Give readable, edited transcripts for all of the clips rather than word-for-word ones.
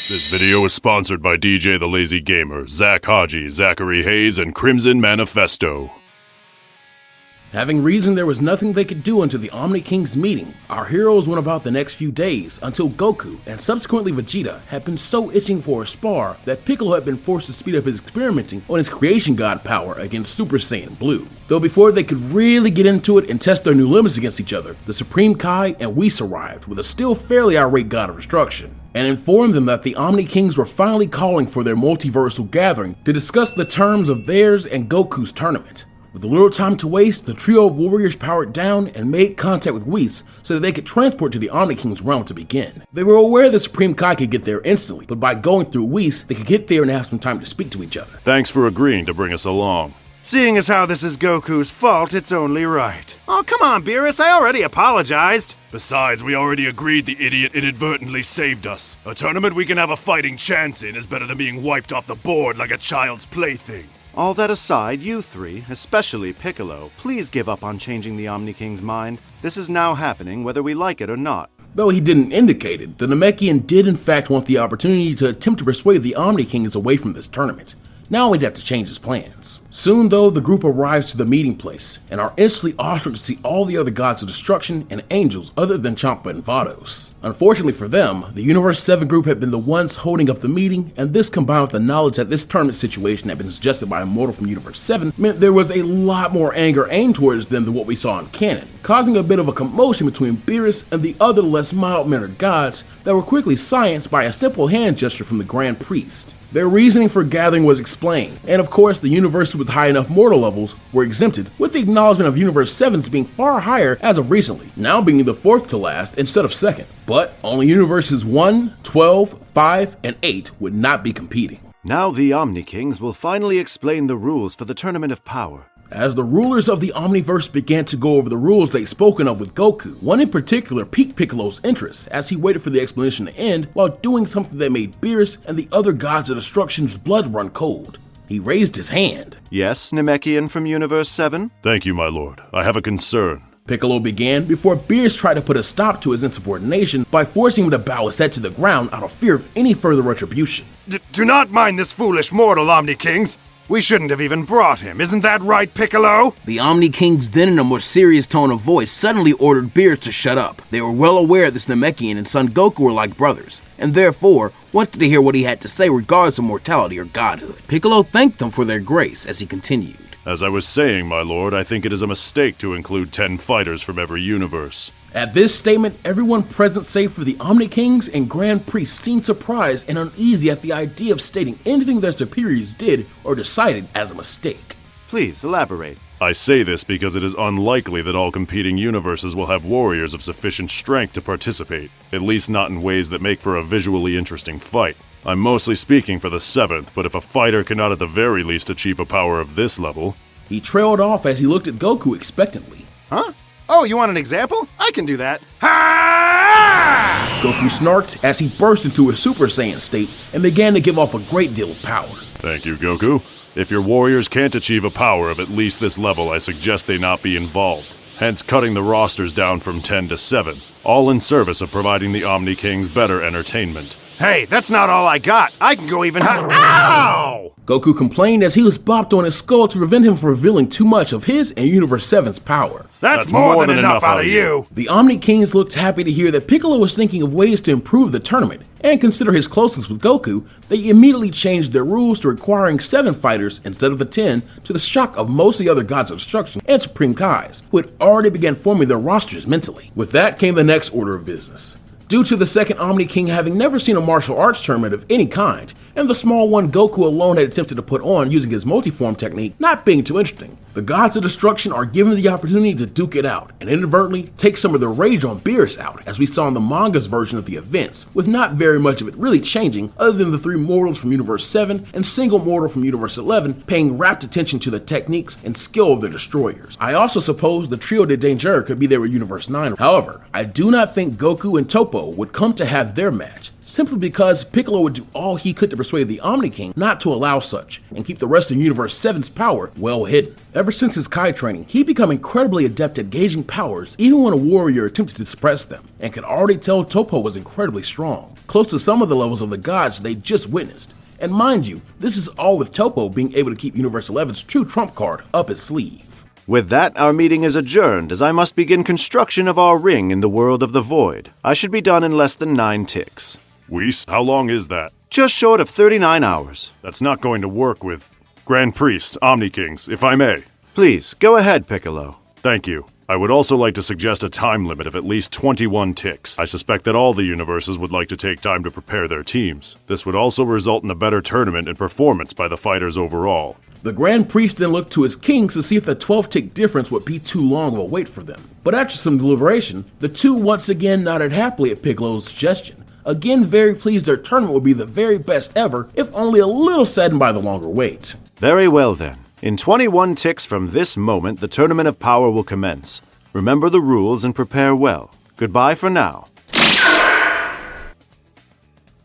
This video is sponsored by DJ the Lazy Gamer, Zach Haji, Zachary Hayes, and Crimson Manifesto. Having reasoned there was nothing they could do until the Omni King's meeting, our heroes went about the next few days until Goku, and subsequently Vegeta, had been so itching for a spar that Piccolo had been forced to speed up his experimenting on his creation god power against Super Saiyan Blue. Though before they could really get into it and test their new limits against each other, the Supreme Kai and Whis arrived with a still fairly irate god of destruction, and informed them that the Omni Kings were finally calling for their multiversal gathering to discuss the terms of theirs and Goku's tournament. With a little time to waste, the trio of warriors powered down and made contact with Whis so that they could transport to the Omni King's realm to begin. They were aware the Supreme Kai could get there instantly, but by going through Whis, they could get there and have some time to speak to each other. Thanks for agreeing to bring us along. Seeing as how this is Goku's fault, it's only right. Oh, come on, Beerus, I already apologized. Besides, we already agreed the idiot inadvertently saved us. A tournament we can have a fighting chance in is better than being wiped off the board like a child's plaything. All that aside, you three, especially Piccolo, please give up on changing the Omni King's mind. This is now happening whether we like it or not. Though he didn't indicate it, the Namekian did in fact want the opportunity to attempt to persuade the Omni Kings away from this tournament. Now he'd have to change his plans. Soon though, the group arrives to the meeting place, and are instantly awestruck to see all the other gods of destruction and angels other than Champa and Vados. Unfortunately for them, the Universe 7 group had been the ones holding up the meeting, and this combined with the knowledge that this tournament situation had been suggested by a mortal from Universe 7 meant there was a lot more anger aimed towards them than what we saw in canon, causing a bit of a commotion between Beerus and the other less mild-mannered gods that were quickly silenced by a simple hand gesture from the Grand Priest. Their reasoning for gathering was explained, and of course the universes with high enough mortal levels were exempted, with the acknowledgement of Universe 7's being far higher as of recently, now being the fourth to last instead of second. But only Universes 1, 12, 5, and 8 would not be competing. Now the Omni Kings will finally explain the rules for the Tournament of Power. As the rulers of the Omniverse began to go over the rules they'd spoken of with Goku, one in particular piqued Piccolo's interest as he waited for the explanation to end while doing something that made Beerus and the other gods of destruction's blood run cold. He raised his hand. Yes, Namekian from Universe 7? Thank you, my lord. I have a concern. Piccolo began before Beerus tried to put a stop to his insubordination by forcing him to bow his head to the ground out of fear of any further retribution. Do not mind this foolish mortal, Omni Kings. We shouldn't have even brought him, isn't that right, Piccolo? The Omni Kings then in a more serious tone of voice suddenly ordered Beerus to shut up. They were well aware this Namekian and Son Goku were like brothers, and therefore wanted to hear what he had to say regardless of mortality or godhood. Piccolo thanked them for their grace as he continued. As I was saying, my lord, I think it is a mistake to include 10 fighters from every universe. At this statement, everyone present save for the Omni Kings and Grand Priest seemed surprised and uneasy at the idea of stating anything their superiors did or decided as a mistake. Please elaborate. I say this because it is unlikely that all competing universes will have warriors of sufficient strength to participate, at least not in ways that make for a visually interesting fight. I'm mostly speaking for the 7th, but if a fighter cannot at the very least achieve a power of this level... He trailed off as he looked at Goku expectantly. Huh? Oh, you want an example? I can do that. Ha! Goku snarked as he burst into a Super Saiyan state and began to give off a great deal of power. Thank you, Goku. If your warriors can't achieve a power of at least this level, I suggest they not be involved. Hence cutting the rosters down from 10 to 7, all in service of providing the Omni Kings better entertainment. Hey, that's not all I got. I can go even higher. Ow! Goku complained as he was bopped on his skull to prevent him from revealing too much of his and Universe 7's power. That's more than enough out of you. The Omni Kings looked happy to hear that Piccolo was thinking of ways to improve the tournament, and consider his closeness with Goku, they immediately changed their rules to requiring 7 fighters instead of the 10, to the shock of most of the other gods of destruction and Supreme Kais, who had already begun forming their rosters mentally. With that came the next order of business. Due to the second Omni King having never seen a martial arts tournament of any kind, and the small one Goku alone had attempted to put on using his multiform technique not being too interesting, the gods of destruction are given the opportunity to duke it out, and inadvertently take some of their rage on Beerus out, as we saw in the manga's version of the events, with not very much of it really changing other than the 3 mortals from Universe 7 and single mortal from Universe 11 paying rapt attention to the techniques and skill of their destroyers. I also suppose the trio de Danger could be there with Universe 9, however, I do not think Goku and Toppo would come to have their match, simply because Piccolo would do all he could to persuade the Omni King not to allow such, and keep the rest of Universe 7's power well hidden. Ever since his Kai training, he'd become incredibly adept at gauging powers even when a warrior attempted to suppress them, and could already tell Toppo was incredibly strong, close to some of the levels of the gods they just witnessed. And mind you, this is all with Toppo being able to keep Universe 11's true trump card up his sleeve. With that, our meeting is adjourned, as I must begin construction of our ring in the world of the void. I should be done in less than 9 ticks. Whis, how long is that? Just short of 39 hours. That's not going to work with Grand Priest, Omni Kings, if I may. Please, go ahead, Piccolo. Thank you. I would also like to suggest a time limit of at least 21 ticks. I suspect that all the universes would like to take time to prepare their teams. This would also result in a better tournament and performance by the fighters overall. The Grand Priest then looked to his kings to see if the 12-tick difference would be too long of a wait for them. But after some deliberation, the two once again nodded happily at Piccolo's suggestion. Again very pleased their tournament would be the very best ever, if only a little saddened by the longer wait. Very well then. In 21 ticks from this moment, the Tournament of Power will commence. Remember the rules and prepare well. Goodbye for now.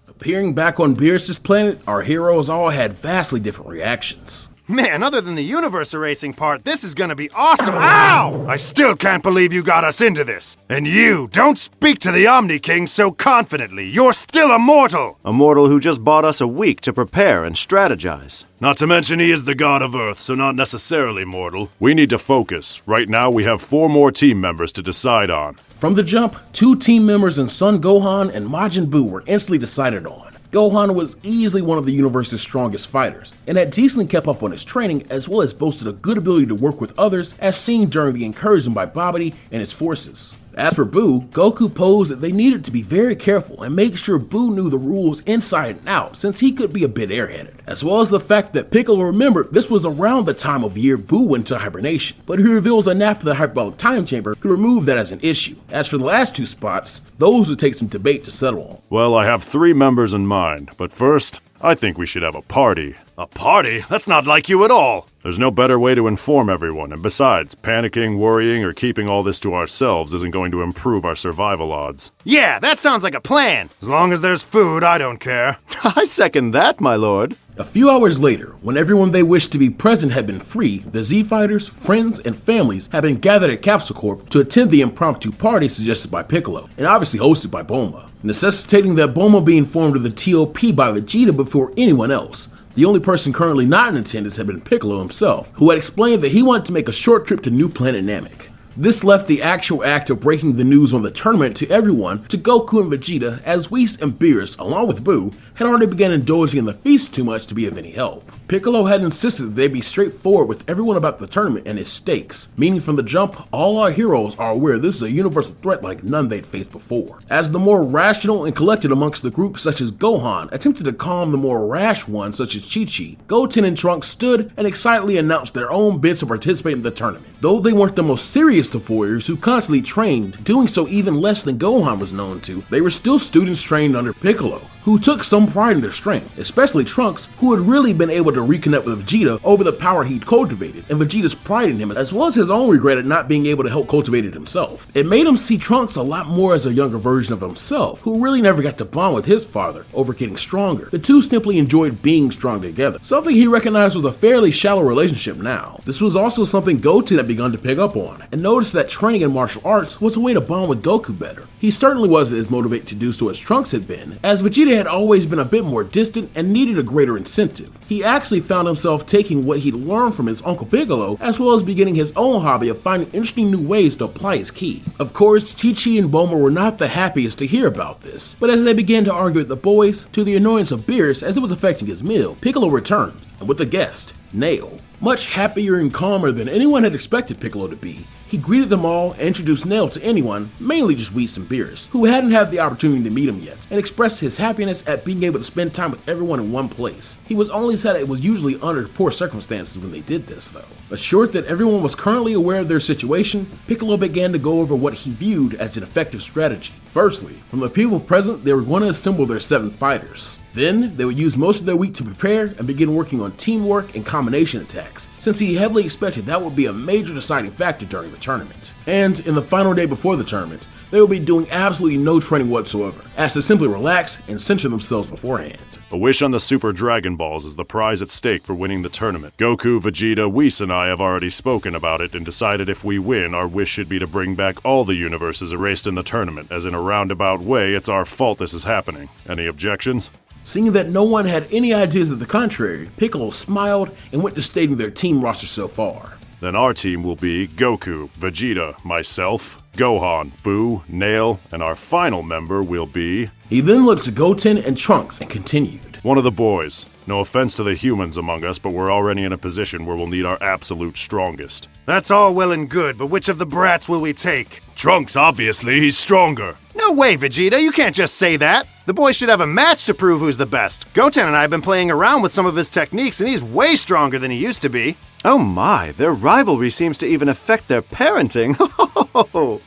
Appearing back on Beerus' planet, our heroes all had vastly different reactions. Man, other than the universe erasing part, this is gonna be awesome. Ow! I still can't believe you got us into this. And you, don't speak to the Omni King so confidently. You're still a mortal. A mortal who just bought us a week to prepare and strategize. Not to mention he is the god of Earth, so not necessarily mortal. We need to focus. Right now we have 4 more team members to decide on. From the jump, 2 team members in Son Gohan and Majin Buu were instantly decided on. Gohan was easily one of the universe's strongest fighters, and had decently kept up on his training as well as boasted a good ability to work with others as seen during the incursion by Babidi and his forces. As for Buu, Goku posed that they needed to be very careful and make sure Buu knew the rules inside and out since he could be a bit airheaded, as well as the fact that Piccolo remembered this was around the time of year Buu went into hibernation, but he reveals a nap in the hyperbolic time chamber could remove that as an issue. As for the last 2 spots, those would take some debate to settle on. Well, I have 3 members in mind, but first, I think we should have a party. A party? That's not like you at all. There's no better way to inform everyone, and besides, panicking, worrying, or keeping all this to ourselves isn't going to improve our survival odds. Yeah, that sounds like a plan. As long as there's food, I don't care. I second that, my lord. A few hours later, when everyone they wished to be present had been free, the Z-Fighters, friends, and families had been gathered at Capsule Corp to attend the impromptu party suggested by Piccolo, and obviously hosted by Bulma, necessitating that Bulma be informed of the TOP by Vegeta before anyone else. The only person currently not in attendance had been Piccolo himself, who had explained that he wanted to make a short trip to New Planet Namek. This left the actual act of breaking the news on the tournament to everyone to Goku and Vegeta, as Whis and Beerus, along with Buu, had already begun indulging in the feast too much to be of any help. Piccolo had insisted that they be straightforward with everyone about the tournament and its stakes, meaning from the jump, all our heroes are aware this is a universal threat like none they'd faced before. As the more rational and collected amongst the group such as Gohan attempted to calm the more rash ones such as Chi-Chi, Goten and Trunks stood and excitedly announced their own bids to participate in the tournament. Though they weren't the most serious of warriors who constantly trained, doing so even less than Gohan was known to, they were still students trained under Piccolo, who took some pride in their strength, especially Trunks, who had really been able to reconnect with Vegeta over the power he'd cultivated, and Vegeta's pride in him, as well as his own regret at not being able to help cultivate it himself. It made him see Trunks a lot more as a younger version of himself, who really never got to bond with his father over getting stronger. The two simply enjoyed being strong together, something he recognized was a fairly shallow relationship now. This was also something Goten had begun to pick up on, and noticed that training in martial arts was a way to bond with Goku better. He certainly wasn't as motivated to do so as Trunks had been, as Vegeta had always been a bit more distant and needed a greater incentive. He actually found himself taking what he'd learned from his Uncle Piccolo, as well as beginning his own hobby of finding interesting new ways to apply his ki. Of course, Chi-Chi and Bulma were not the happiest to hear about this, but as they began to argue with the boys, to the annoyance of Beerus as it was affecting his meal, Piccolo returned, and with a guest, Nail. Much happier and calmer than anyone had expected Piccolo to be, he greeted them all and introduced Nail to anyone, mainly just Whis and Beerus, who hadn't had the opportunity to meet him yet, and expressed his happiness at being able to spend time with everyone in one place. He was only sad it was usually under poor circumstances when they did this though. Assured that everyone was currently aware of their situation, Piccolo began to go over what he viewed as an effective strategy. Firstly, from the people present, they were going to assemble their 7 fighters. Then, they would use most of their week to prepare and begin working on teamwork and combination attacks, since he heavily expected that would be a major deciding factor during the tournament. And in the final day before the tournament, they will be doing absolutely no training whatsoever, as to simply relax and center themselves beforehand. A wish on the Super Dragon Balls is the prize at stake for winning the tournament. Goku, Vegeta, Whis, and I have already spoken about it and decided if we win, our wish should be to bring back all the universes erased in the tournament, as in a roundabout way, it's our fault this is happening. Any objections? Seeing that no one had any ideas of the contrary, Piccolo smiled and went to stating their team roster so far. Then our team will be Goku, Vegeta, myself, Gohan, Boo, Nail, and our final member will be... He then looked to Goten and Trunks and continued. One of the boys. No offense to the humans among us, but we're already in a position where we'll need our absolute strongest. That's all well and good, but which of the brats will we take? Trunks, obviously, he's stronger. No way, Vegeta, you can't just say that. The boys should have a match to prove who's the best. Goten and I have been playing around with some of his techniques, and he's way stronger than he used to be. Oh my, their rivalry seems to even affect their parenting.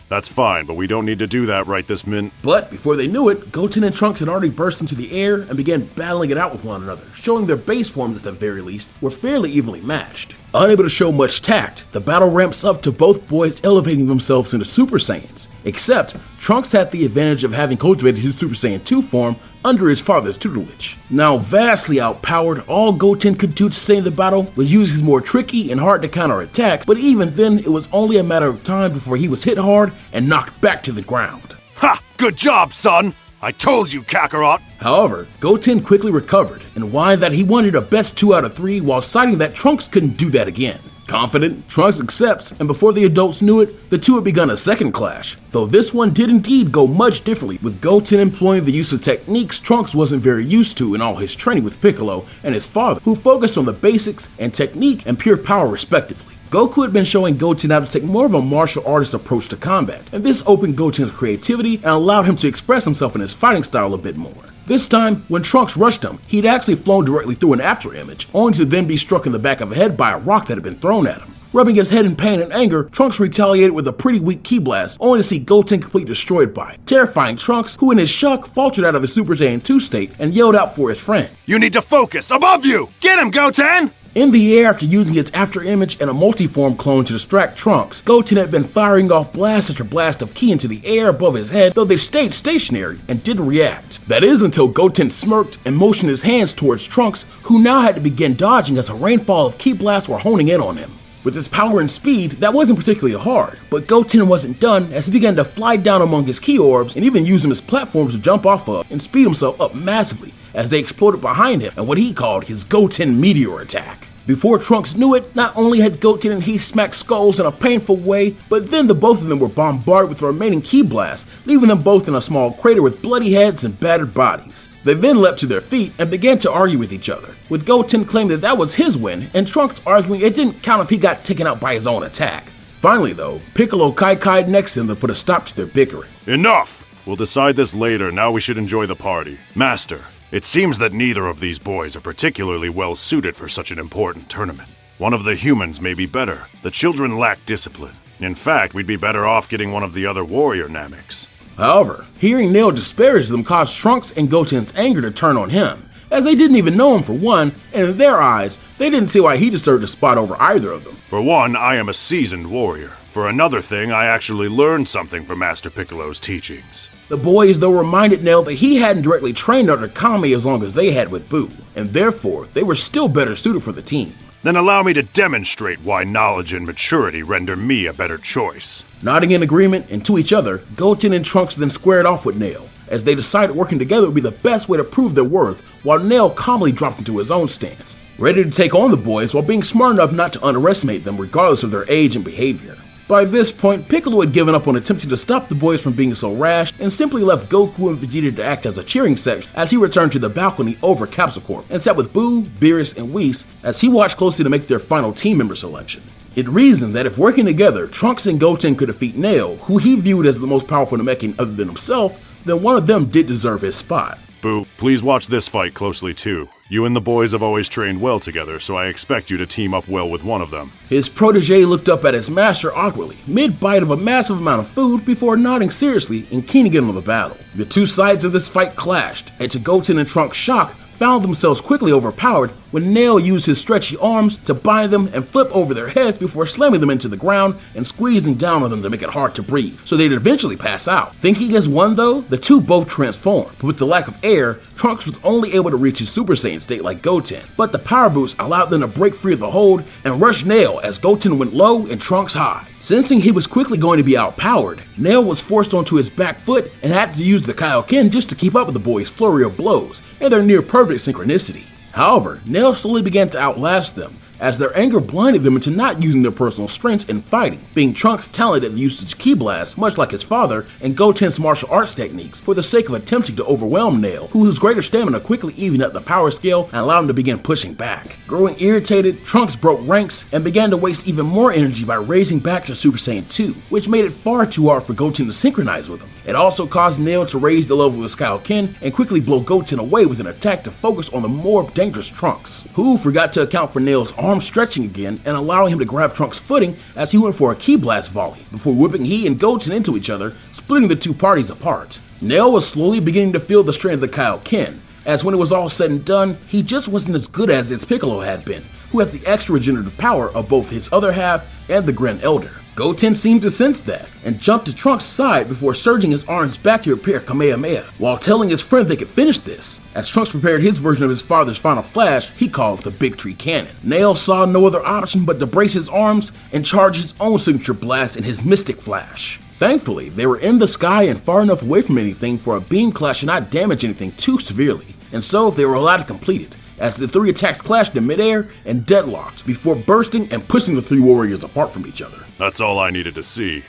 That's fine, but we don't need to do that right this minute. But before they knew it, Goten and Trunks had already burst into the air and began battling it out with one another, showing their base forms at the very least were fairly evenly matched. Unable to show much tact, the battle ramps up to both boys elevating themselves into Super Saiyans, except Trunks had the advantage of having cultivated his Super Saiyan 2 form under his father's tutelage. Now vastly outpowered, all Goten could do to stay in the battle was use his more tricky and hard to counter attacks, but even then it was only a matter of time before he was hit hard and knocked back to the ground. Ha! Good job, son! I told you, Kakarot! However, Goten quickly recovered and whined that he wanted a best 2 out of 3 while citing that Trunks couldn't do that again. Confident, Trunks accepts, and before the adults knew it, the two had begun a second clash, though this one did indeed go much differently, with Goten employing the use of techniques Trunks wasn't very used to in all his training with Piccolo and his father, who focused on the basics and technique and pure power respectively. Goku had been showing Goten how to take more of a martial artist approach to combat, and this opened Goten's creativity and allowed him to express himself in his fighting style a bit more. This time, when Trunks rushed him, he'd actually flown directly through an after image, only to then be struck in the back of the head by a rock that had been thrown at him. Rubbing his head in pain and anger, Trunks retaliated with a pretty weak ki blast, only to see Goten completely destroyed by it, terrifying Trunks, who in his shock faltered out of his Super Saiyan 2 state and yelled out for his friend. You need to focus! Above you! Get him, Goten! In the air, after using its after image and a multiform clone to distract Trunks, Goten had been firing off blast after blast of ki into the air above his head, though they stayed stationary and didn't react. That is until Goten smirked and motioned his hands towards Trunks, who now had to begin dodging as a rainfall of ki blasts were honing in on him. With his power and speed, that wasn't particularly hard, but Goten wasn't done as he began to fly down among his ki orbs and even use them as platforms to jump off of and speed himself up massively as they exploded behind him and what he called his Goten meteor attack. Before Trunks knew it, not only had Goten and he smacked skulls in a painful way, but then the both of them were bombarded with the remaining ki blasts, leaving them both in a small crater with bloody heads and battered bodies. They then leapt to their feet and began to argue with each other, with Goten claiming that was his win, and Trunks arguing it didn't count if he got taken out by his own attack. Finally though, Piccolo kai-kai'd next to them to put a stop to their bickering. Enough! We'll decide this later, now we should enjoy the party. Master, it seems that neither of these boys are particularly well suited for such an important tournament. One of the humans may be better. The children lack discipline. In fact, we'd be better off getting one of the other warrior Nameks. However, hearing Nail disparage them caused Trunks and Goten's anger to turn on him, as they didn't even know him for one, and in their eyes, they didn't see why he deserved a spot over either of them. For one, I am a seasoned warrior. For another thing, I actually learned something from Master Piccolo's teachings. The boys, though, reminded Nail that he hadn't directly trained under Kami as long as they had with Boo, and therefore, they were still better suited for the team. Then allow me to demonstrate why knowledge and maturity render me a better choice. Nodding in agreement and to each other, Goten and Trunks then squared off with Nail, as they decided working together would be the best way to prove their worth, while Nail calmly dropped into his own stance, ready to take on the boys while being smart enough not to underestimate them regardless of their age and behavior. By this point, Piccolo had given up on attempting to stop the boys from being so rash and simply left Goku and Vegeta to act as a cheering section as he returned to the balcony over Capsule Corp and sat with Boo, Beerus, and Whis as he watched closely to make their final team member selection. It reasoned that if working together, Trunks and Goten could defeat Nail, who he viewed as the most powerful Namekian other than himself, then one of them did deserve his spot. Boo, please watch this fight closely too. You and the boys have always trained well together, so I expect you to team up well with one of them. His protege looked up at his master awkwardly, mid-bite of a massive amount of food before nodding seriously and keying in on the battle. The two sides of this fight clashed, and to Goten and Trunks' shock, found themselves quickly overpowered when Nail used his stretchy arms to bind them and flip over their heads before slamming them into the ground and squeezing down on them to make it hard to breathe, so they'd eventually pass out. Thinking as one though, the two both transformed, but with the lack of air, Trunks was only able to reach his Super Saiyan state like Goten, but the power boost allowed them to break free of the hold and rush Nail as Goten went low and Trunks high. Sensing he was quickly going to be outpowered, Nail was forced onto his back foot and had to use the Kaioken just to keep up with the boys' flurry of blows and their near-perfect synchronicity. However, Nail slowly began to outlast them, as their anger blinded them into not using their personal strengths in fighting, being Trunks' talent at the usage of Ki Blast, much like his father, and Goten's martial arts techniques, for the sake of attempting to overwhelm Nail, whose greater stamina quickly evened up the power scale and allowed him to begin pushing back. Growing irritated, Trunks broke ranks and began to waste even more energy by raising back to Super Saiyan 2, which made it far too hard for Goten to synchronize with him. It also caused Nail to raise the level of his Kaioken and quickly blow Goten away with an attack to focus on the more dangerous Trunks, who forgot to account for Nail's arm stretching again and allowing him to grab Trunks' footing as he went for a Ki Blast volley, before whipping he and Goten into each other, splitting the two parties apart. Nail was slowly beginning to feel the strain of the Kaioken, as when it was all said and done, he just wasn't as good as its Piccolo had been, who had the extra regenerative power of both his other half and the Grand Elder. Goten seemed to sense that, and jumped to Trunks' side before surging his arms back to repair Kamehameha, while telling his friend they could finish this. As Trunks prepared his version of his father's final flash, he called the Big Tree Cannon. Nail saw no other option but to brace his arms and charge his own signature blast in his Mystic Flash. Thankfully, they were in the sky and far enough away from anything for a beam clash to not damage anything too severely, and so they were allowed to complete it, as the three attacks clashed in midair and deadlocked before bursting and pushing the three warriors apart from each other. That's all I needed to see.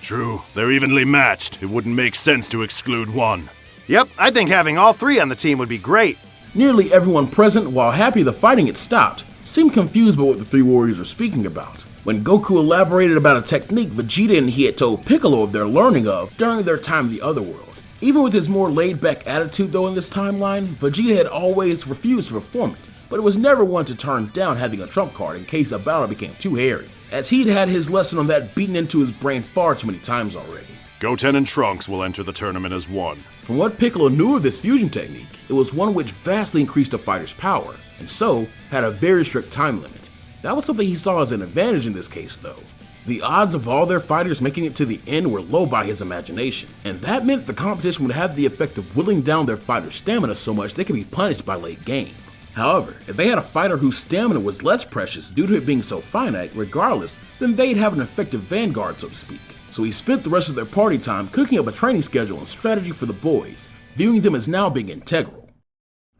True, they're evenly matched. It wouldn't make sense to exclude one. Yep, I think having all three on the team would be great. Nearly everyone present, while happy the fighting had stopped, seemed confused by what the three warriors were speaking about. When Goku elaborated about a technique Vegeta and he had told Piccolo of their learning of during their time in the other world. Even with his more laid-back attitude though in this timeline, Vegeta had always refused to perform it, but it was never one to turn down having a trump card in case a battle became too hairy, as he'd had his lesson on that beaten into his brain far too many times already. Goten and Trunks will enter the tournament as one. From what Piccolo knew of this fusion technique, it was one which vastly increased a fighter's power, and so had a very strict time limit. That was something he saw as an advantage in this case though. The odds of all their fighters making it to the end were low by his imagination, and that meant the competition would have the effect of whittling down their fighters' stamina so much they could be punished by late game. However, if they had a fighter whose stamina was less precious due to it being so finite regardless, then they'd have an effective vanguard, so to speak. So he spent the rest of their party time cooking up a training schedule and strategy for the boys, viewing them as now being integral.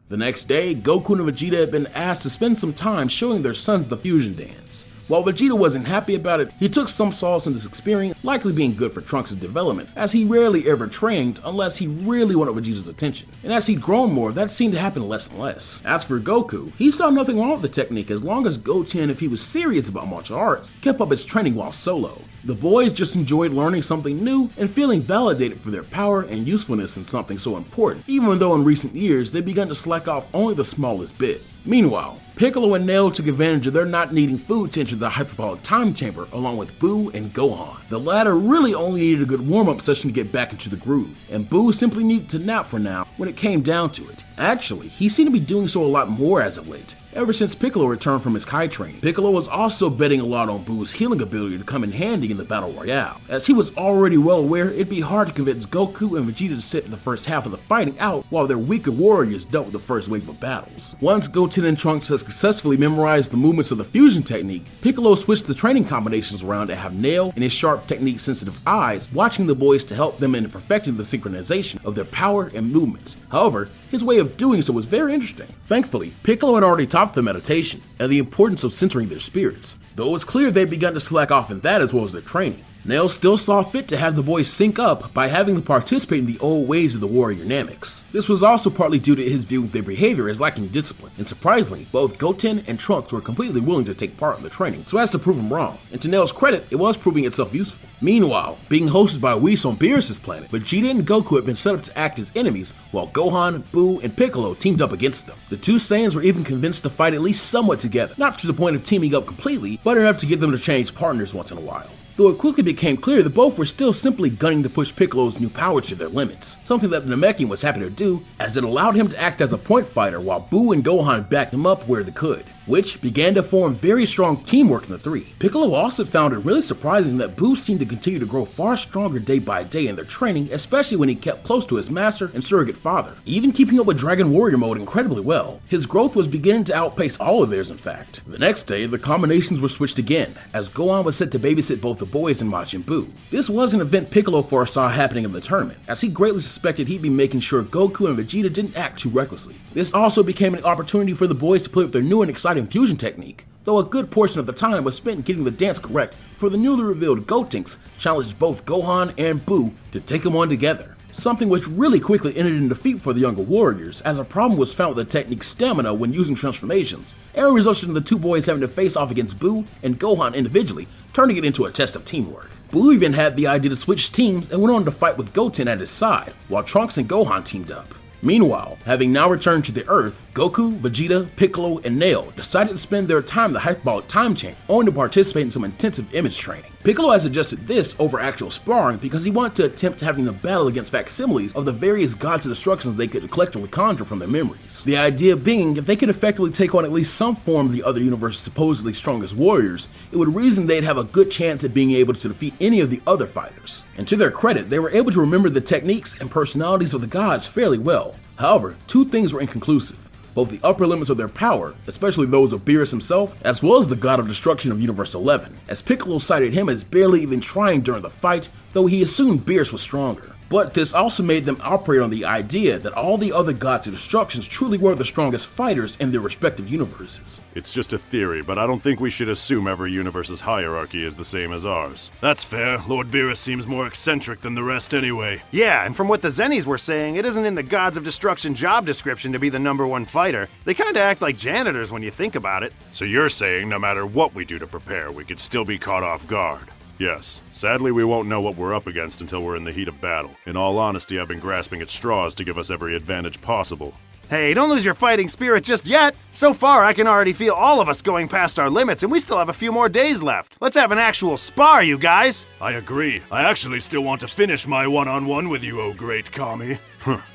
The next day, Goku and Vegeta had been asked to spend some time showing their sons the fusion dance. While Vegeta wasn't happy about it, he took some solace in this experience, likely being good for Trunks' development, as he rarely ever trained unless he really wanted Vegeta's attention. And as he'd grown more, that seemed to happen less and less. As for Goku, he saw nothing wrong with the technique as long as Goten, if he was serious about martial arts, kept up his training while solo. The boys just enjoyed learning something new and feeling validated for their power and usefulness in something so important, even though in recent years they begun to slack off only the smallest bit. Meanwhile, Piccolo and Nail took advantage of their not needing food to enter the hyperbolic time chamber along with Boo and Gohan. The latter really only needed a good warm-up session to get back into the groove, and Boo simply needed to nap for now when it came down to it. Actually, he seemed to be doing so a lot more as of late, ever since Piccolo returned from his Kai training. Piccolo was also betting a lot on Boo's healing ability to come in handy in the Battle Royale, as he was already well aware it'd be hard to convince Goku and Vegeta to sit in the first half of the fighting out while their weaker warriors dealt with the first wave of battles. Once Goten and Trunks had successfully memorized the movements of the fusion technique, Piccolo switched the training combinations around to have Nail and his sharp technique-sensitive eyes watching the boys to help them in perfecting the synchronization of their power and movements. However, his way of doing so was very interesting. Thankfully, Piccolo had already taught them meditation and the importance of centering their spirits, though it was clear they'd begun to slack off in that as well as their training. Nail still saw fit to have the boys sync up by having them participate in the old ways of the warrior dynamics. This was also partly due to his view of their behavior as lacking discipline, and surprisingly, both Goten and Trunks were completely willing to take part in the training so as to prove him wrong, and to Nail's credit, it was proving itself useful. Meanwhile, being hosted by Whis on Beerus' planet, Vegeta and Goku had been set up to act as enemies, while Gohan, Buu, and Piccolo teamed up against them. The two Saiyans were even convinced to fight at least somewhat together, not to the point of teaming up completely, but enough to get them to change partners once in a while. Though it quickly became clear that both were still simply gunning to push Piccolo's new powers to their limits, something that the Namekian was happy to do, as it allowed him to act as a point fighter while Buu and Gohan backed him up where they could, which began to form very strong teamwork in the three. Piccolo also found it really surprising that Buu seemed to continue to grow far stronger day by day in their training, especially when he kept close to his master and surrogate father, even keeping up with Dragon Warrior mode incredibly well. His growth was beginning to outpace all of theirs in fact. The next day, the combinations were switched again, as Gohan was set to babysit both the boys and Majin Buu. This was an event Piccolo foresaw happening in the tournament, as he greatly suspected he'd be making sure Goku and Vegeta didn't act too recklessly. This also became an opportunity for the boys to play with their new and exciting fusion technique, though a good portion of the time was spent getting the dance correct for the newly revealed Gotenks challenged both Gohan and Buu to take them on together. Something which really quickly ended in defeat for the younger warriors, as a problem was found with the technique's stamina when using transformations, and resulted in the two boys having to face off against Buu and Gohan individually, turning it into a test of teamwork. Buu even had the idea to switch teams and went on to fight with Goten at his side, while Trunks and Gohan teamed up. Meanwhile, having now returned to the Earth, Goku, Vegeta, Piccolo, and Nail decided to spend their time in the hyperbolic time chain, only to participate in some intensive image training. Piccolo had suggested this over actual sparring because he wanted to attempt having a battle against facsimiles of the various gods of destructions they could collectively conjure from their memories. The idea being, if they could effectively take on at least some form of the other universe's supposedly strongest warriors, it would reason they'd have a good chance at being able to defeat any of the other fighters. And to their credit, they were able to remember the techniques and personalities of the gods fairly well. However, two things were inconclusive. Both the upper limits of their power, especially those of Beerus himself, as well as the god of destruction of Universe 11, as Piccolo cited him as barely even trying during the fight, though he assumed Beerus was stronger. But this also made them operate on the idea that all the other gods of destructions truly were the strongest fighters in their respective universes. It's just a theory, but I don't think we should assume every universe's hierarchy is the same as ours. That's fair. Lord Beerus seems more eccentric than the rest anyway. Yeah, and from what the Zennies were saying, it isn't in the Gods of Destruction job description to be the #1 fighter. They kinda act like janitors when you think about it. So you're saying no matter what we do to prepare, we could still be caught off guard? Yes. Sadly, we won't know what we're up against until we're in the heat of battle. In all honesty, I've been grasping at straws to give us every advantage possible. Hey, don't lose your fighting spirit just yet! So far, I can already feel all of us going past our limits, and we still have a few more days left. Let's have an actual spar, you guys! I agree. I actually still want to finish my one-on-one with you, oh great Kami.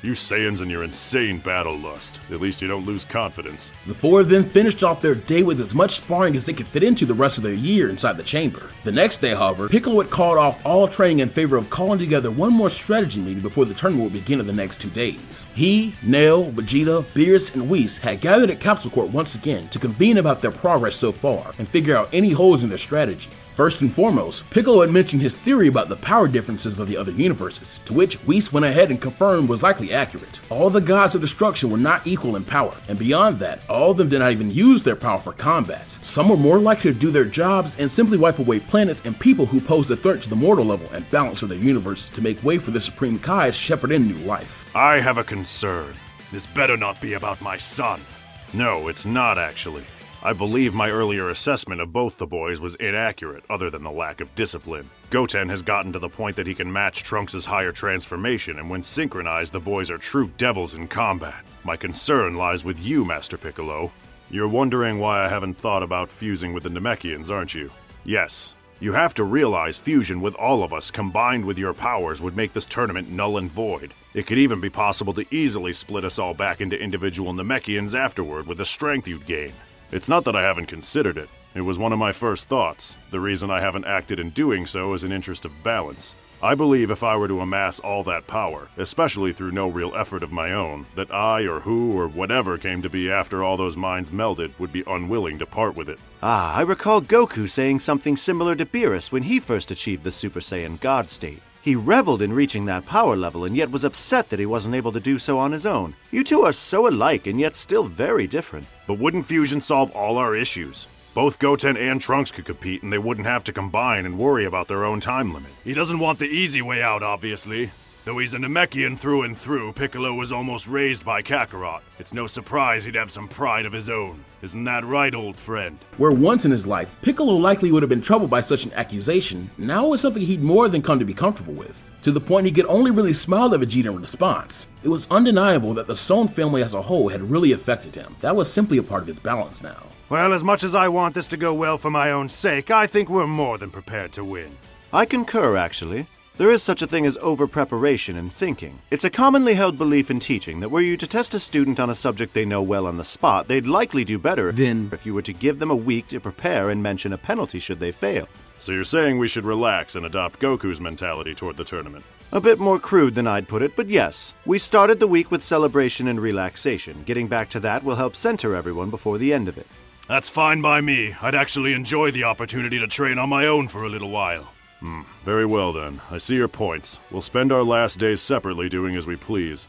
You Saiyans and your insane battle lust. At least you don't lose confidence. The four then finished off their day with as much sparring as they could fit into the rest of their year inside the chamber. The next day, however, Piccolo had called off all training in favor of calling together one more strategy meeting before the tournament would begin in the next 2 days. He, Nail, Vegeta, Beerus, and Whis had gathered at Capsule Court once again to convene about their progress so far and figure out any holes in their strategy. First and foremost, Piccolo had mentioned his theory about the power differences of the other universes, to which Whis went ahead and confirmed was likely accurate. All the gods of destruction were not equal in power, and beyond that, all of them did not even use their power for combat. Some were more likely to do their jobs and simply wipe away planets and people who posed a threat to the mortal level and balance of their universe to make way for the Supreme Kai's shepherd in new life. I have a concern. This better not be about my son. No, it's not actually. I believe my earlier assessment of both the boys was inaccurate, other than the lack of discipline. Goten has gotten to the point that he can match Trunks' higher transformation, and when synchronized, the boys are true devils in combat. My concern lies with you, Master Piccolo. You're wondering why I haven't thought about fusing with the Namekians, aren't you? Yes. You have to realize fusion with all of us combined with your powers would make this tournament null and void. It could even be possible to easily split us all back into individual Namekians afterward with the strength you'd gain. It's not that I haven't considered it. It was one of my first thoughts. The reason I haven't acted in doing so is an interest of balance. I believe if I were to amass all that power, especially through no real effort of my own, that I or who or whatever came to be after all those minds melded would be unwilling to part with it. I recall Goku saying something similar to Beerus when he first achieved the Super Saiyan God state. He reveled in reaching that power level and yet was upset that he wasn't able to do so on his own. You two are so alike and yet still very different. But wouldn't fusion solve all our issues? Both Goten and Trunks could compete, and they wouldn't have to combine and worry about their own time limit. He doesn't want the easy way out, obviously. Though he's a Namekian through and through, Piccolo was almost raised by Kakarot. It's no surprise he'd have some pride of his own. Isn't that right, old friend? Where once in his life, Piccolo likely would have been troubled by such an accusation, now it was something he'd more than come to be comfortable with, to the point he could only really smile at Vegeta in response. It was undeniable that the Son family as a whole had really affected him. That was simply a part of his balance now. Well, as much as I want this to go well for my own sake, I think we're more than prepared to win. I concur, actually. There is such a thing as over-preparation in thinking. It's a commonly held belief in teaching that were you to test a student on a subject they know well on the spot, they'd likely do better than if you were to give them a week to prepare and mention a penalty should they fail. So you're saying we should relax and adopt Goku's mentality toward the tournament? A bit more crude than I'd put it, but yes. We started the week with celebration and relaxation. Getting back to that will help center everyone before the end of it. That's fine by me. I'd actually enjoy the opportunity to train on my own for a little while. Very well then. I see your points. We'll spend our last days separately doing as we please.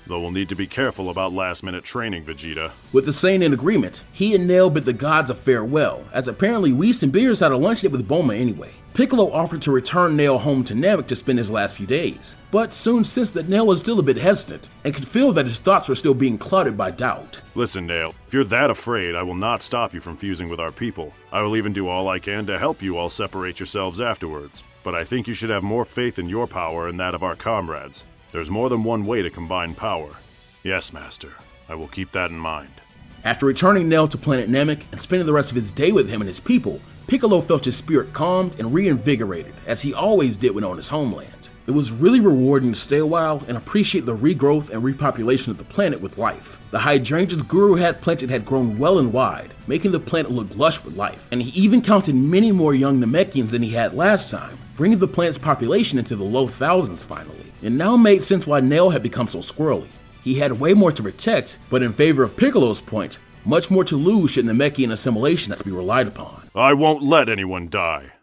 Though we'll need to be careful about last-minute training, Vegeta. With the Saiyan in agreement, he and Nail bid the gods a farewell, as apparently Whis and Beerus had a lunch date with Bulma anyway. Piccolo offered to return Nail home to Namek to spend his last few days, but soon sensed that Nail was still a bit hesitant, and could feel that his thoughts were still being clouded by doubt. Listen, Nail, if you're that afraid, I will not stop you from fusing with our people. I will even do all I can to help you all separate yourselves afterwards. But I think you should have more faith in your power and that of our comrades. There's more than one way to combine power. Yes, Master. I will keep that in mind. After returning Nail to planet Namek and spending the rest of his day with him and his people, Piccolo felt his spirit calmed and reinvigorated, as he always did when on his homeland. It was really rewarding to stay a while and appreciate the regrowth and repopulation of the planet with life. The hydrangeas Guru had planted had grown well and wide, making the planet look lush with life, and he even counted many more young Namekians than he had last time, bringing the planet's population into the low thousands finally. It now made sense why Nail had become so squirrely. He had way more to protect, but in favor of Piccolo's point, much more to lose should Namekian assimilation have to be relied upon. I won't let anyone die.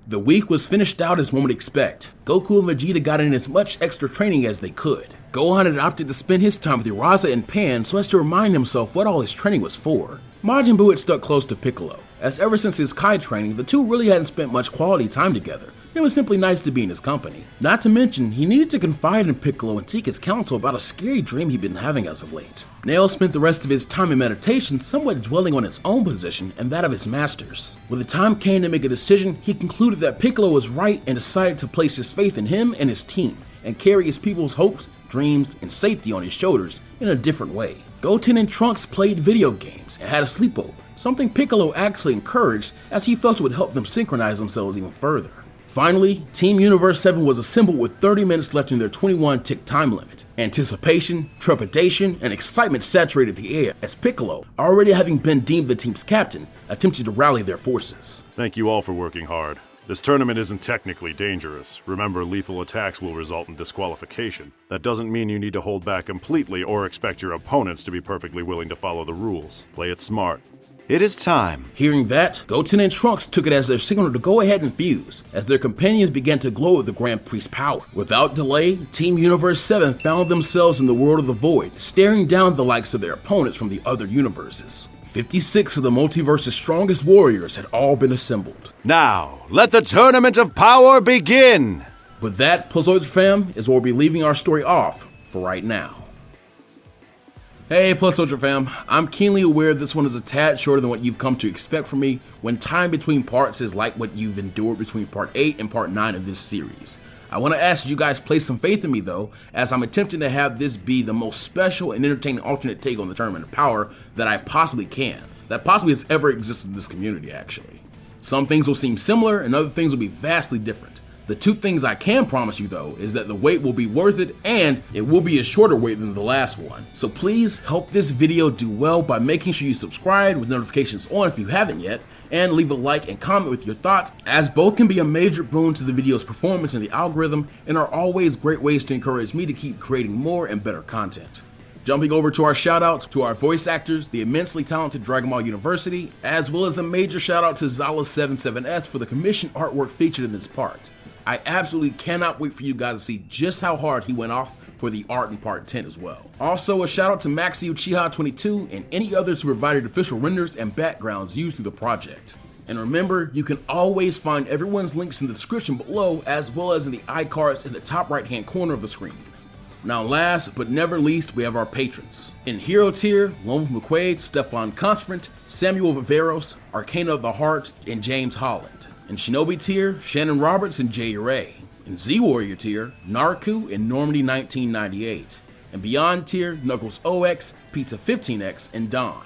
The week was finished out as one would expect. Goku and Vegeta got in as much extra training as they could. Gohan had opted to spend his time with Uraza and Pan so as to remind himself what all his training was for. Majin Buu had stuck close to Piccolo, as ever since his Kai training, the two really hadn't spent much quality time together. It was simply nice to be in his company. Not to mention, he needed to confide in Piccolo and seek his counsel about a scary dream he'd been having as of late. Nail spent the rest of his time in meditation somewhat dwelling on his own position and that of his masters. When the time came to make a decision, he concluded that Piccolo was right and decided to place his faith in him and his team, and carry his people's hopes, dreams, and safety on his shoulders in a different way. Goten and Trunks played video games and had a sleepover, something Piccolo actually encouraged as he felt it would help them synchronize themselves even further. Finally, Team Universe 7 was assembled with 30 minutes left in their 21-tick time limit. Anticipation, trepidation, and excitement saturated the air as Piccolo, already having been deemed the team's captain, attempted to rally their forces. Thank you all for working hard. This tournament isn't technically dangerous. Remember, lethal attacks will result in disqualification. That doesn't mean you need to hold back completely or expect your opponents to be perfectly willing to follow the rules. Play it smart. It is time. Hearing that, Goten and Trunks took it as their signal to go ahead and fuse, as their companions began to glow with the Grand Priest's power. Without delay, Team Universe 7 found themselves in the world of the Void, staring down the likes of their opponents from the other universes. 56 of the multiverse's strongest warriors had all been assembled. Now, let the tournament of power begin! With that, Plus Ultra fam, is where we'll be leaving our story off for right now. Hey Plus Ultra fam, I'm keenly aware this one is a tad shorter than what you've come to expect from me when time between parts is like what you've endured between part 8 and part 9 of this series. I want to ask you guys place some faith in me though, as I'm attempting to have this be the most special and entertaining alternate take on the Tournament of Power that I possibly can, that possibly has ever existed in this community actually. Some things will seem similar and other things will be vastly different. The two things I can promise you though is that the wait will be worth it and it will be a shorter wait than the last one. So please help this video do well by making sure you subscribe with notifications on if you haven't yet, and leave a like and comment with your thoughts, as both can be a major boon to the video's performance in the algorithm and are always great ways to encourage me to keep creating more and better content. Jumping over to our shoutouts to our voice actors, the immensely talented Dragon Ball University, as well as a major shoutout to Zala77S for the commissioned artwork featured in this part. I absolutely cannot wait for you guys to see just how hard he went off for the art in Part 10 as well. Also, a shout out to Maxi Uchiha 22 and any others who provided official renders and backgrounds used through the project. And remember, you can always find everyone's links in the description below, as well as in the iCards in the top right hand corner of the screen. Now last but never least, we have our patrons. In Hero tier, Lone Wolf McQuaid, Stefan Consfront, Samuel Viveros, Arcana of the Heart, and James Holland. In Shinobi tier, Shannon Roberts and Jay Ray. In Z Warrior tier, Narku and Normandy 1998. In Beyond tier, Knuckles OX, Pizza 15X, and Don.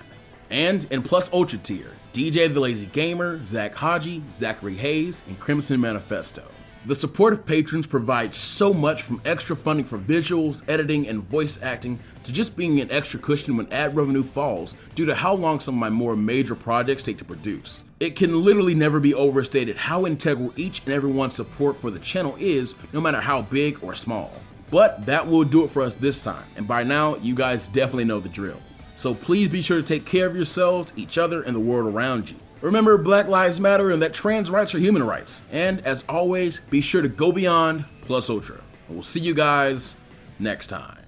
And in Plus Ultra tier, DJ the Lazy Gamer, Zach Haji, Zachary Hayes, and Crimson Manifesto. The support of patrons provides so much, from extra funding for visuals, editing, and voice acting, to just being an extra cushion when ad revenue falls due to how long some of my more major projects take to produce. It can literally never be overstated how integral each and everyone's support for the channel is, no matter how big or small. But that will do it for us this time, and by now, you guys definitely know the drill. So please be sure to take care of yourselves, each other, and the world around you. Remember, Black Lives Matter and that trans rights are human rights. And as always, be sure to go beyond Plus Ultra. And we'll see you guys next time.